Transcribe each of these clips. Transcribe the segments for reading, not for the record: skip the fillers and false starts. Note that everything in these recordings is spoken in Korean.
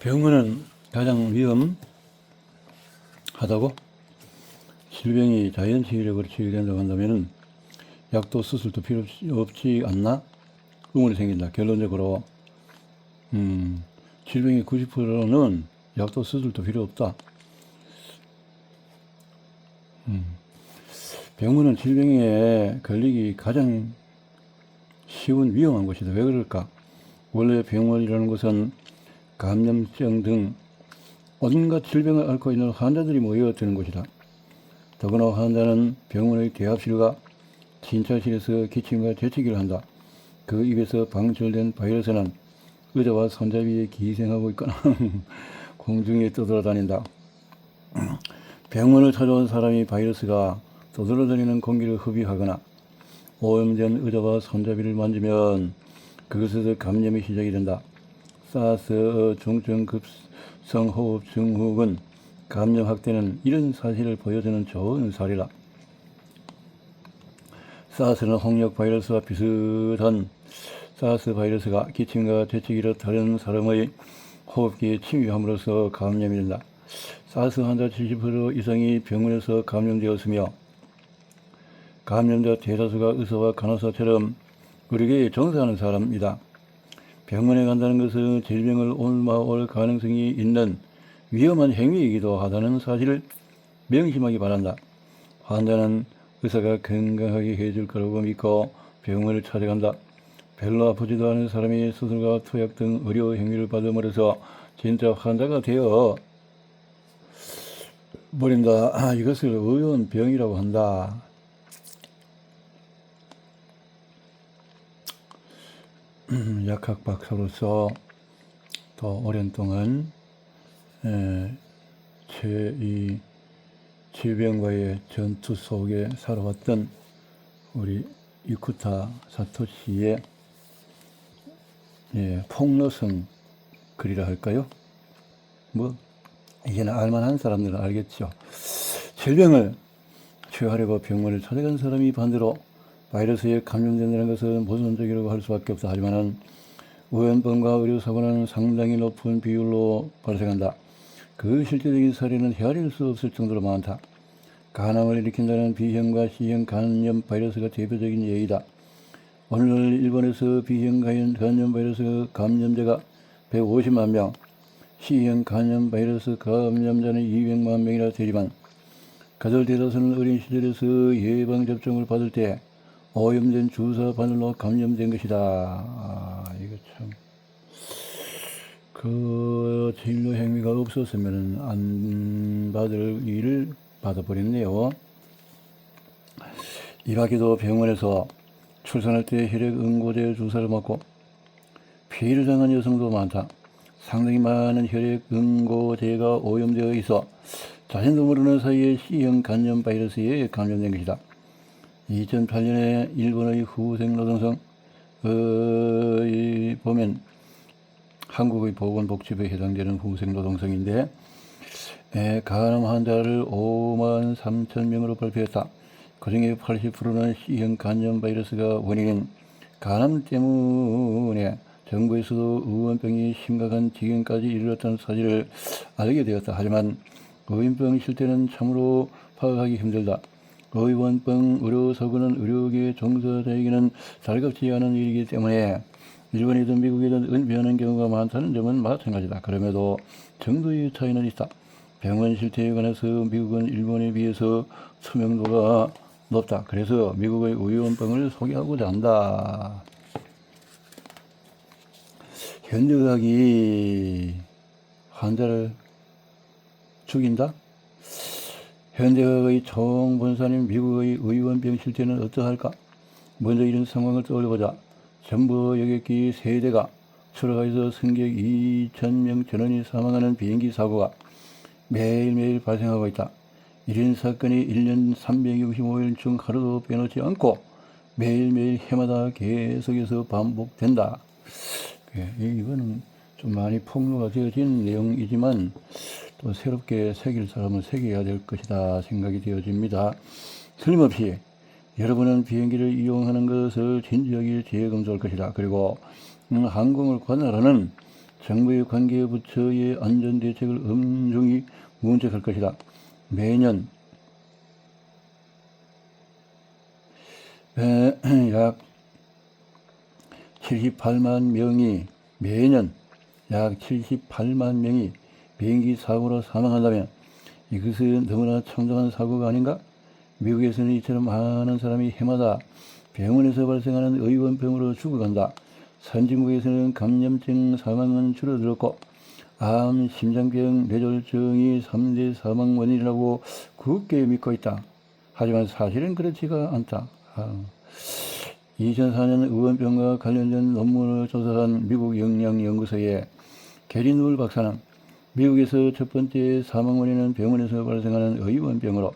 병원은 가장 위험하다고? 질병이 자연치유력으로 치유된다고 한다면 약도 수술도 필요 없지 않나? 의문이 생긴다. 결론적으로 질병의 90%는 약도 수술도 필요 없다. 병원은 질병에 걸리기 가장 쉬운 위험한 곳이다. 왜 그럴까? 원래 병원이라는 것은 감염증 등 온갖 질병을 앓고 있는 환자들이 모여드는 곳이다. 더구나 환자는 병원의 대합실과 진찰실에서 기침과 재채기를 한다. 그 입에서 방출된 바이러스는 의자와 손잡이에 기생하고 있거나 공중에 떠돌아다닌다. 병원을 찾아온 사람이 바이러스가 떠돌아다니는 공기를 흡입하거나 오염된 의자와 손잡이를 만지면 그것에서 감염이 시작이 된다. 사스 중증급성 호흡 증후군 감염 확대는 이런 사실을 보여주는 좋은 사례다. 사스는 홍역 바이러스와 비슷한 사스 바이러스가 기침과 재채기로 다른 사람의 호흡기에 침입함으로써 감염이 된다. 사스 환자 70% 이상이 병원에서 감염되었으며 감염자 대다수가 의사와 간호사처럼 의료계에 종사하는 사람이다. 병원에 간다는 것은 질병을 옮아올 가능성이 있는 위험한 행위이기도 하다는 사실을 명심하기 바란다. 환자는 의사가 건강하게 해줄 거라고 믿고 병원을 찾아간다. 별로 아프지도 않은 사람이 수술과 투약 등 의료 행위를 받음으로써 진짜 환자가 되어 버린다. 이것을 의원병이라고 한다. 약학 박사로서 더 오랜 동안 이 질병과의 전투 속에 살아왔던 우리 이쿠타 사토시의 폭로성 글이라 할까요? 이제는 알만한 사람들은 알겠죠. 질병을 치유하려고 병원을 찾아간 사람이 반대로 바이러스에 감염된다는 것은 모순적이라고 할 수밖에 없다. 하지만 우연병과 의료사고는 상당히 높은 비율로 발생한다. 그 실제적인 사례는 헤아릴 수 없을 정도로 많다. 간암을 일으킨다는 B형 C형 간염 바이러스가 대표적인 예이다. 오늘 일본에서 B형 간염 바이러스 감염자가 150만 명, C형 간염 바이러스 감염자는 200만 명이나 되지만 그들 대다수는 어린 시절에서 예방접종을 받을 때 오염된 주사 바늘로 감염된 것이다. 이거 참. 그 진료 행위가 없었으면 안 받을 일을 받아버렸네요. 이 밖에도 병원에서 출산할 때 혈액 응고제 주사를 맞고 피해를 당한 여성도 많다. 상당히 많은 혈액 응고제가 오염되어 있어 자신도 모르는 사이에 C형 간염 바이러스에 감염된 것이다. 2008년에 일본의 후생노동성 보면 한국의 보건복지부에 해당되는 후생노동성인데 간암 환자를 5만 3천 명으로 발표했다. 그중에 80%는 C형 간염 바이러스가 원인인 간암 때문에 정부에서도 의원병이 심각한 지경까지 이르렀다는 사실을 알게 되었다. 하지만 의원병 실태는 참으로 파악하기 힘들다. 의원병 의료사고는 의료계 종사자에게는 달갑지 않은 일이기 때문에 일본이든 미국이든 은폐하는 경우가 많다는 점은 마찬가지다. 그럼에도 정도의 차이는 있다. 병원 실태에 관해서 미국은 일본에 비해서 투명도가 높다. 그래서 미국의 의원병을 소개하고자 한다. 현대의학이 환자를 죽인다? 현대의학의 총본사님 미국의 의원병 실태는 어떠할까? 먼저 이런 상황을 떠올려보자. 전부 여객기 세대가 출하해서 승객 2,000명 전원이 사망하는 비행기 사고가 매일매일 발생하고 있다. 이런 사건이 1년 365일 중 하루도 빼놓지 않고 매일매일 해마다 계속해서 반복된다. 이거는 좀 많이 폭로가 되어진 내용이지만 또 새롭게 새길 사람은 새겨야 될 것이다 생각이 되어집니다. 틀림없이 여러분은 비행기를 이용하는 것을 진지하게 재검토할 것이다. 그리고 항공을 관할하는 정부의 관계 부처의 안전 대책을 엄중히 문책할 것이다. 매년 약 78만 명이 매년 약 78만 명이 비행기 사고로 사망한다면 이것은 너무나 참담한 사고가 아닌가? 미국에서는 이처럼 많은 사람이 해마다 병원에서 발생하는 의원병으로 죽어간다. 선진국에서는 감염증 사망은 줄어들었고 암, 심장병, 뇌졸중이 3대 사망 원인이라고 굳게 믿고 있다. 하지만 사실은 그렇지가 않다. 2004년 의원병과 관련된 논문을 조사한 미국 영양연구소의 게리 누울 박사는 미국에서 첫 번째 사망 원인은 병원에서 발생하는 의원병으로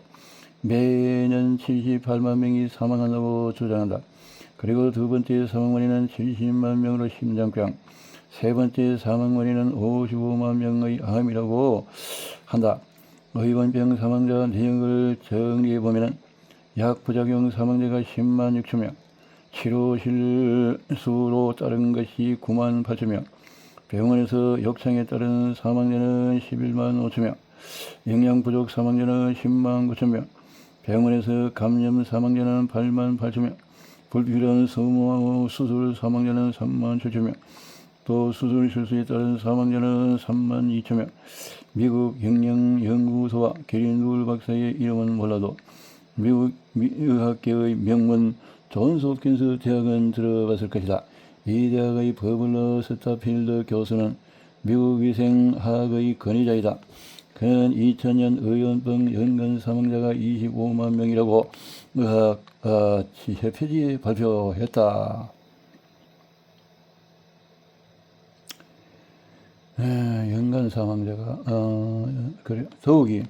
매년 78만 명이 사망한다고 주장한다. 그리고 두 번째 사망 원인은 70만 명으로 심장병, 세 번째 사망 원인은 55만 명의 암이라고 한다. 의원병 사망자 내역을 정리해보면 약 부작용 사망자가 10만 6천 명, 치료 실수로 따른 것이 9만 8천 명, 병원에서 욕창에 따른 사망자는 11만 5천 명, 영양 부족 사망자는 10만 9천 명, 병원에서 감염 사망자는 8만 8천 명, 불필요한 소모 수술 사망자는 3만 7천 명, 또 수술 실수에 따른 사망자는 3만 2천 명. 미국 영양연구소와 게리 누울 박사의 이름은 몰라도 미국 의학계의 명문 존스 홉킨스 대학은 들어봤을 것이다. 이 대학의 버블러 스타필드 교수는 미국 위생학의 권위자이다. 그는 2000년 의원병 연간 사망자가 25만 명이라고 의학 지혜 표지에 발표했다. 연간 사망자가 그래 더욱이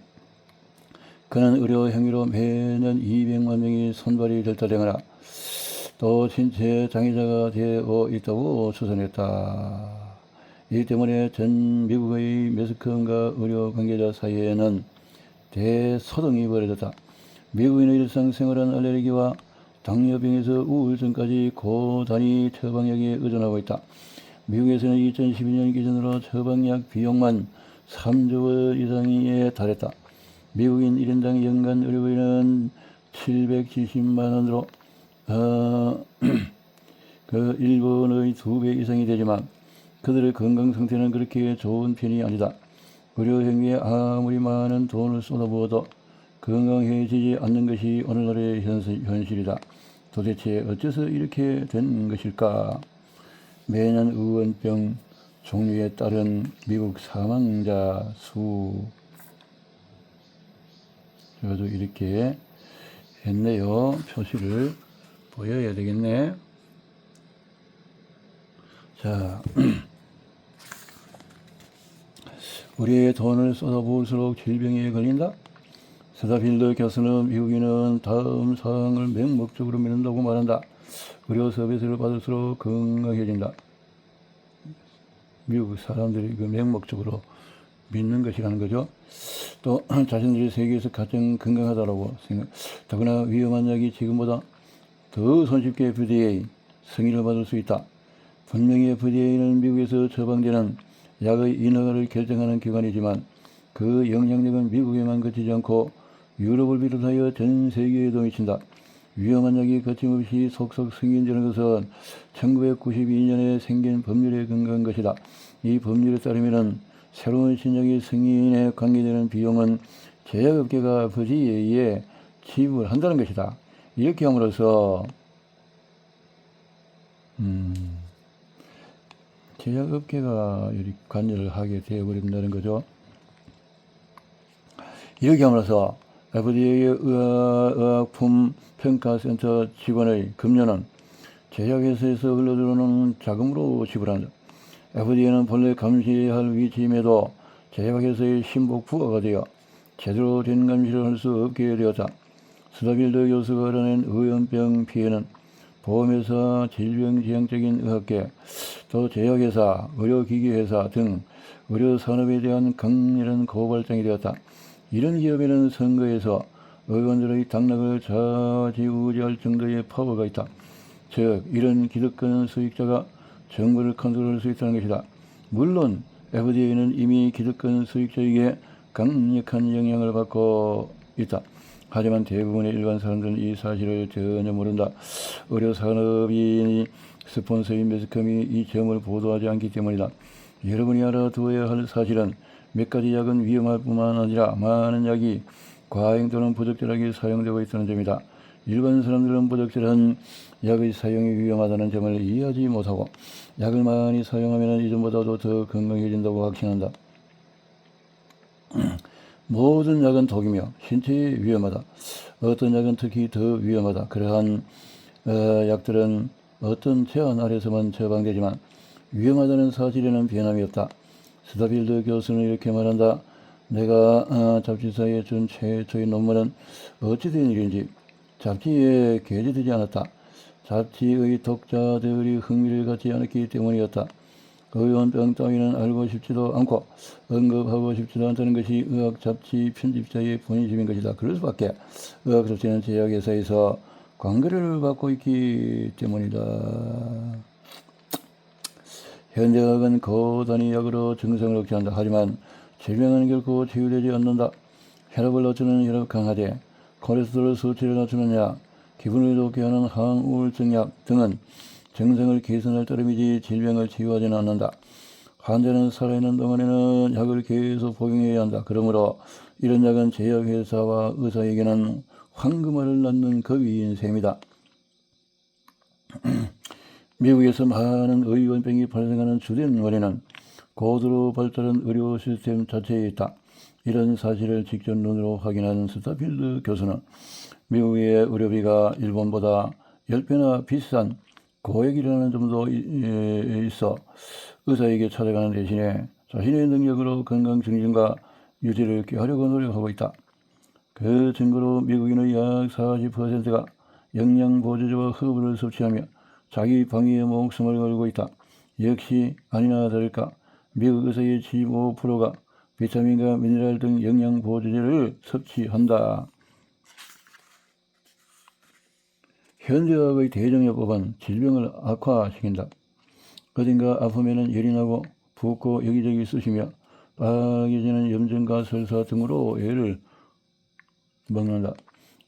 그는 의료 행위로 매년 200만 명이 손발이 절단되거나 또 신체 장애자가 되어 있다고 추산했다. 이 때문에 전 미국의 매스컴과 의료 관계자 사이에는 대소동이 벌어졌다. 미국인의 일상생활은 알레르기와 당뇨병에서 우울증까지 고단위 처방약에 의존하고 있다. 미국에서는 2012년 기준으로 처방약 비용만 3조 원 이상에 달했다. 미국인 1인당 연간 의료비는 770만 원으로 그 일본의 2배 이상이 되지만 그들의 건강 상태는 그렇게 좋은 편이 아니다. 의료 행위에 아무리 많은 돈을 쏟아부어도 건강해지지 않는 것이 오늘날의 현실이다. 도대체 어째서 이렇게 된 것일까? 매년 의원병 종류에 따른 미국 사망자 수 저도 이렇게 했네요. 표시를 보여야 되겠네. 자, 우리의 돈을 쏟아부을수록 질병에 걸린다? 스타필드 교수는 미국인은 다음 사항을 맹목적으로 믿는다고 말한다. 의료 서비스를 받을수록 건강해진다. 미국 사람들이 그 맹목적으로 믿는 것이라는 거죠. 또 자신들이 세계에서 가장 건강하다라고 생각. 더구나 위험한 약이 지금보다 더 손쉽게 FDA 승인을 받을 수 있다. 분명히 FDA는 미국에서 처방되는 약의 인허가를 결정하는 기관이지만 그 영향력은 미국에만 그치지 않고 유럽을 비롯하여 전 세계에도 미친다. 위험한 약이 거침없이 속속 승인되는 것은 1992년에 생긴 법률에 근거한 것이다. 이 법률에 따르면 새로운 신약의 승인에 관계되는 비용은 제약업계가 FDA에 지불한다는 것이다. 이렇게 함으로써 제약업계가 관여를 하게 되어버린다는 거죠. 이렇게 함으로써 FDA의 의약품 평가센터 직원의 급료는 제약회사에서 흘러들어오는 자금으로 지불한다. FDA는 본래 감시해야 할 위치임에도 제약회사의 신복 부하가 되어 제대로 된 감시를 할 수 없게 되었다. 스타필드 교수가 알아낸 의원병 피해는 보험회사, 질병지향적인 의학계, 또 제약회사, 의료기기회사 등 의료산업에 대한 강렬한 고발장이 되었다. 이런 기업에는 선거에서 의원들의 당락을 좌지우지할 정도의 파워가 있다. 즉 이런 기득권 수익자가 정부를 컨트롤할 수 있다는 것이다. 물론 FDA는 이미 기득권 수익자에게 강력한 영향을 받고 있다. 하지만 대부분의 일반 사람들은 이 사실을 전혀 모른다. 의료 산업이 스폰서인 매스컴이 이 점을 보도하지 않기 때문이다. 여러분이 알아두어야 할 사실은 몇 가지 약은 위험할 뿐만 아니라 많은 약이 과잉 또는 부적절하게 사용되고 있다는 점이다. 일반 사람들은 부적절한 약의 사용이 위험하다는 점을 이해하지 못하고 약을 많이 사용하면 이전보다도 더 건강해진다고 확신한다. 모든 약은 독이며 신체에 위험하다. 어떤 약은 특히 더 위험하다. 그러한 약들은 어떤 제한 아래서만 처방되지만 위험하다는 사실에는 변함이 없다. 스타필드 교수는 이렇게 말한다. 내가 잡지사에 준 최초의 논문은 어찌된 일인지 잡지에 게재되지 않았다. 잡지의 독자들이 흥미를 갖지 않았기 때문이었다. 의원병 따위는 알고 싶지도 않고 언급하고 싶지도 않다는 것이 의학 잡지 편집자의 본심인 것이다. 그럴 수밖에. 의학 잡지는 제약회사에서 광고를 받고 있기 때문이다. 현대의학은 고단위 약으로 증상을 억제한다. 하지만 질병은 결코 치유되지 않는다. 혈압을 낮추는 혈압 강화제, 콜레스테롤 수치를 낮추는 약, 기분을 좋게 하는 항우울증 약 등은 증상을 개선할 따름이지 질병을 치유하지는 않는다. 환자는 살아있는 동안에는 약을 계속 복용해야 한다. 그러므로 이런 약은 제약회사와 의사에게는 황금알을 낳는 겁인 셈이다. 미국에서 많은 의원병이 발생하는 주된 원인은 고도로 발달한 의료 시스템 자체에 있다. 이런 사실을 직접 눈으로 확인한 스타필드 교수는 미국의 의료비가 일본보다 10배나 비싼 고액이라는 점도 있어 의사에게 찾아가는 대신에 자신의 능력으로 건강 증진과 유지를 꾀하려고 노력하고 있다. 그 증거로 미국인의 약 40%가 영양보조제와 허브를 섭취하며 자기 방위에 목숨을 걸고 있다. 역시 아니나 다를까 미국 의사의 75%가 비타민과 미네랄 등 영양보조제를 섭취한다. 현대의학의 대정요법은 질병을 악화시킨다. 어딘가 아프면 열이 나고 붓고 여기저기 쑤시며 빨개지는 염증과 설사 등으로 애를 먹는다.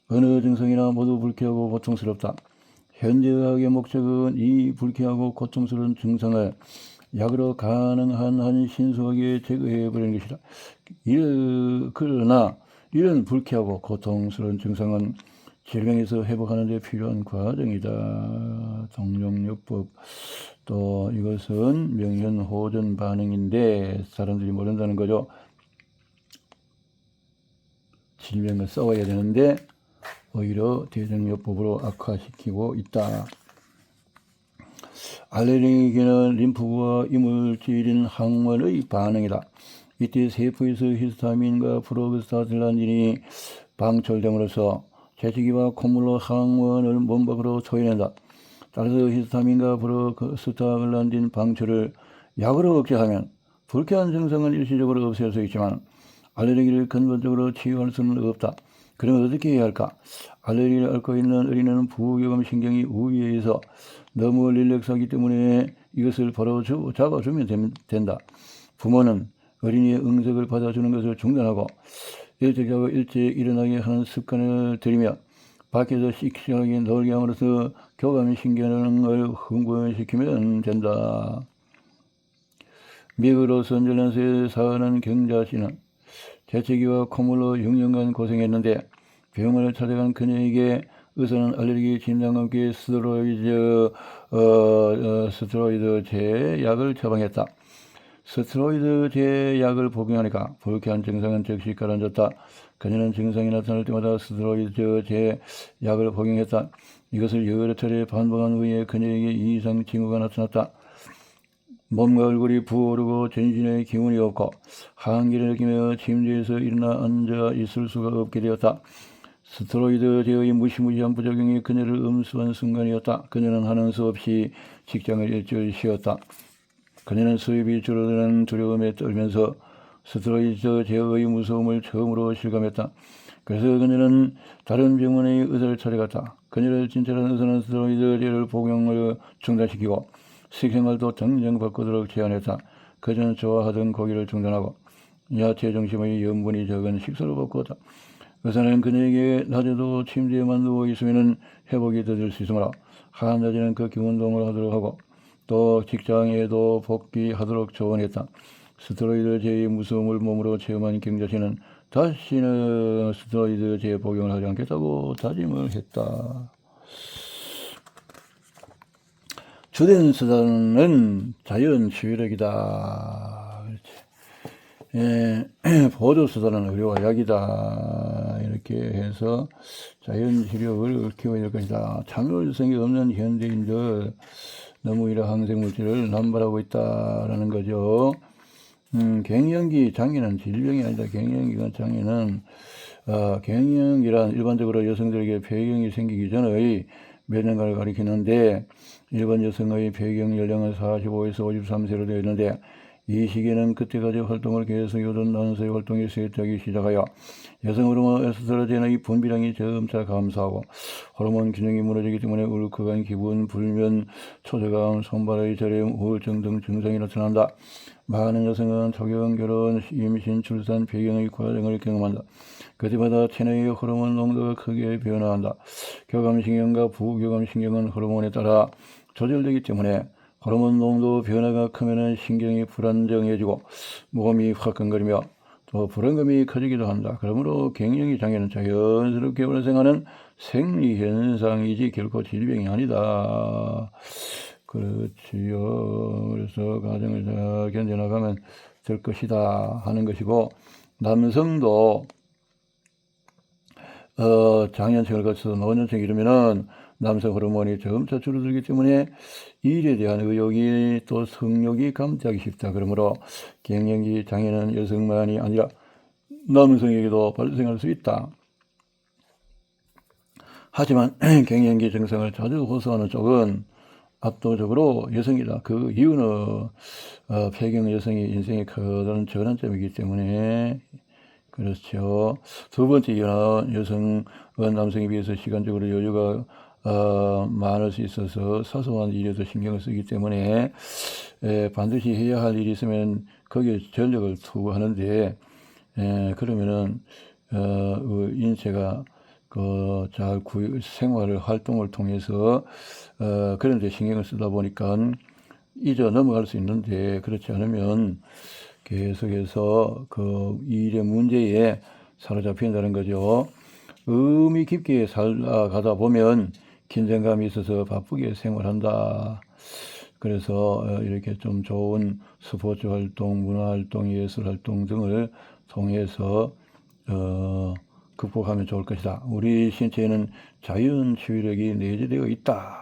어느 증상이나 모두 불쾌하고 고통스럽다. 현대의학의 목적은 이 불쾌하고 고통스러운 증상을 약으로 가능한 한 신속하게 제거해버리는 것이다. 그러나 이런 불쾌하고 고통스러운 증상은 질병에서 회복하는 데 필요한 과정이다. 동종요법. 또 이것은 명현호전 반응인데 사람들이 모른다는 거죠. 질병을 싸워야 되는데 오히려 대정요법으로 악화시키고 있다. 알레르기는 림프구와 이물질인 항원의 반응이다. 이때 세포에서 히스타민과 프로스타글란딘이 방출됨으로써 재채기와 콧물로 항원을 몸 밖으로 초인한다. 따라서 히스타민과 프로스타글란딘 방출을 약으로 억제하면 불쾌한 증상은 일시적으로 없앨 수 있지만 알레르기를 근본적으로 치유할 수는 없다. 그럼 어떻게 해야 할까? 알레르기를 앓고 있는 어린이는 부교감 신경이 우위에 있어 너무 릴렉스하기 때문에 이것을 바로 잡아주면 된다. 부모는 어린이의 응석을 받아주는 것을 중단하고 일찍 자고 일찍 일어나게 하는 습관을 들이며 밖에서 씩씩하게 놀게 함으로써 교감 신경을 흥분시키면 된다. 미국 로스앤젤레스에 사는 경자 씨는 재채기와 콧물로 6년간 고생했는데 병원을 찾아간 그녀에게 의사는 알레르기 진단과 함께 스테로이드 제약을 처방했다. 스테로이드 제약을 복용하니까 불쾌한 증상은 즉시 가라앉았다. 그녀는 증상이 나타날 때마다 스테로이드 제약을 복용했다. 이것을 여러 차례 반복한 후에 그녀에게 이상 징후가 나타났다. 몸과 얼굴이 부어오르고 전신에 기운이 없고 한기를 느끼며 침대에서 일어나 앉아 있을 수가 없게 되었다. 스테로이드 제의 무시무시한 부작용이 그녀를 음수한 순간이었다. 그녀는 하는 수 없이 직장을 일주일 쉬었다. 그녀는 수입이 줄어드는 두려움에 떨면서 스테로이드 제의 무서움을 처음으로 실감했다. 그래서 그녀는 다른 병원의 의사를 찾아갔다. 그녀를 진찰한 의사는 스테로이드 제를 복용을 중단시키고 식생활도 정정 바꾸도록 제안했다. 그전 좋아하던 고기를 중단하고 야채 중심의 염분이 적은 식사로 바꾸었다. 의사는 그녀에게 낮에도 침대에만 누워 있으면 회복이 더딜 수 있으므로 한낮에는 걷기 운동을 하도록 하고 또 직장에도 복귀하도록 조언했다. 스테로이드 제의 무서움을 몸으로 체험한 경자씨는 다시는 스테로이드 제 복용을 하지 않겠다고 다짐을 했다. 주된 수단은 자연 치유력이다. 보조 수단은 의료와 약이다. 이렇게 해서 자연 치료를 키워야 될 것이다. 참을성이 없는 현대인들 너무 이런 항생물질을 남발하고 있다라는 거죠. 갱년기 장애는 질병이 아니다. 갱년기 장애는 갱년기란 일반적으로 여성들에게 폐경이 생기기 전의 몇 년간을 가리키는데 일반 여성의 폐경 연령은 45에서 53세로 되어 있는데 이 시기에는 그때까지 활동을 계속해오던 난소의 활동이 쇠퇴하기 시작하여 여성 호르몬 에스트로겐의 분비량이 점차 감소하고 호르몬 균형이 무너지기 때문에 울컥한 기분, 불면, 초조감, 손발의 저림, 우울증 등 증상이 나타난다. 많은 여성은 초경, 결혼, 임신, 출산, 폐경의 과정을 경험한다. 그때마다 체내의 호르몬 농도가 크게 변화한다. 교감신경과 부교감신경은 호르몬에 따라 조절되기 때문에 호르몬 농도 변화가 크면은 신경이 불안정해지고 몸이 화끈거리며 또 불안감이 커지기도 한다. 그러므로 갱년기 장애는 자연스럽게 발생하는 생리현상이지 결코 질병이 아니다. 그렇지요. 그래서 과정을 잘 견뎌나가면 될 것이다 하는 것이고 남성도 장년층을 거쳐서 노년층이 이르면은 남성 호르몬이 점차 줄어들기 때문에 일에 대한 의욕이 또 성욕이 감퇴하기 쉽다. 그러므로 갱년기 장애는 여성만이 아니라 남성에게도 발생할 수 있다. 하지만 갱년기 증상을 자주 호소하는 쪽은 압도적으로 여성이다. 그 이유는 폐경 여성이 인생의 커다란 전환점이기 때문에 그렇죠. 두 번째 이유는 여성은 남성에 비해서 시간적으로 여유가 많을 수 있어서 사소한 일에도 신경을 쓰기 때문에 반드시 해야 할 일이 있으면 거기에 전력을 투구하는데 그러면은 인체가 잘 생활을 활동을 통해서 그런 데 신경을 쓰다 보니까 잊어 넘어갈 수 있는데 그렇지 않으면 계속해서 그 일의 문제에 사로잡힌다는 거죠. 의미 깊게 살아가다 보면 긴장감이 있어서 바쁘게 생활한다. 그래서 이렇게 좀 좋은 스포츠 활동, 문화 활동, 예술 활동 등을 통해서 극복하면 좋을 것이다. 우리 신체에는 자연 치유력이 내재되어 있다.